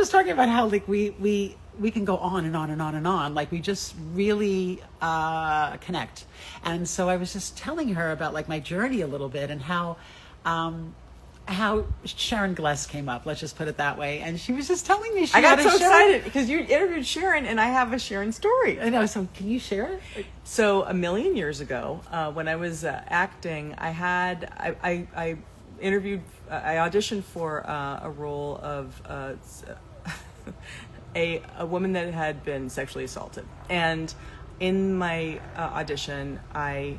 just talking about how like we can go on and on and on and on. Like we just really connect. And so I was just telling her about like my journey a little bit and how Sharon Gless came up. Let's just put it that way. And she was just telling me I got so excited because you interviewed Sharon, and I have a Sharon story. I know. So can you share it? So a million years ago, when I was acting, I interviewed, I auditioned for a role of a woman that had been sexually assaulted, and in my audition, I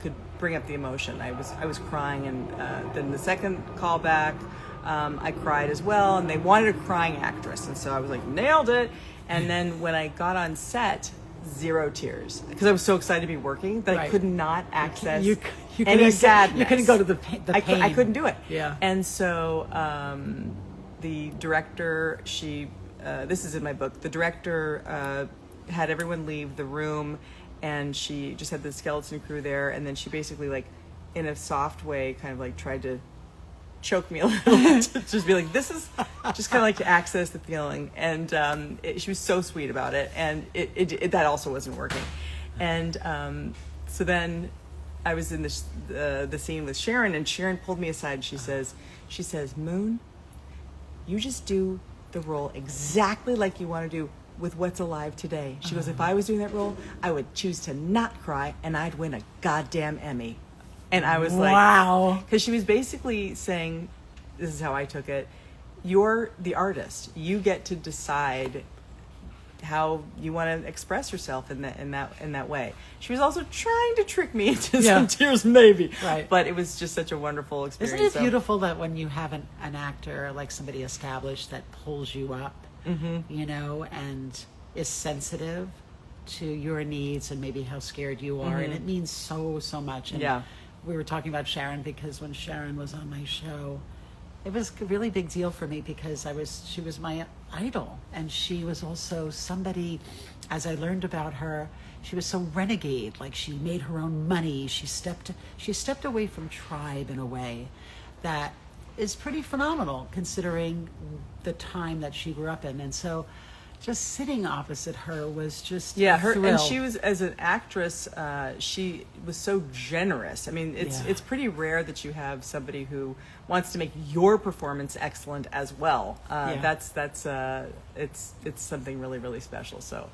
could bring up the emotion. I was crying, and then the second callback, I cried as well, and they wanted a crying actress, and so I was like, nailed it. And then when I got on set, 0 tears, because I was so excited to be working that I could not access any sadness. You couldn't go to the pain. I couldn't do it. Yeah. And so the director, this is in my book, the director had everyone leave the room, and she just had the skeleton crew there, and then she basically, like, in a soft way, kind of like tried to choke me a little, to just be like, this is just kind of like to access the feeling. And she was so sweet about it, and it that also wasn't working. And so then I was in the scene with Sharon, and Sharon pulled me aside. She says, Moon, you just do the role exactly like you want to do with what's alive today. She goes, if I was doing that role, I would choose to not cry, and I'd win a goddamn Emmy. And I was like, wow. Because she was basically saying, this is how I took it, you're the artist. You get to decide how you want to express yourself in that way. She was also trying to trick me into some tears, maybe. Right. But it was just such a wonderful experience. Isn't it beautiful that when you have an actor, like somebody established, that pulls you up, you know, and is sensitive to your needs and maybe how scared you are, and it means so much. And we were talking about Sharon because when Sharon was on my show, it was a really big deal for me because she was my idol, and she was also somebody, as I learned about her, she was so renegade. Like, she made her own money. She stepped away from tribe in a way that is pretty phenomenal considering the time that she grew up in. And so just sitting opposite her was just a thrill. And she was, as an actress, she was so generous. I mean, it's pretty rare that you have somebody who wants to make your performance excellent as well. It's something really, really special. So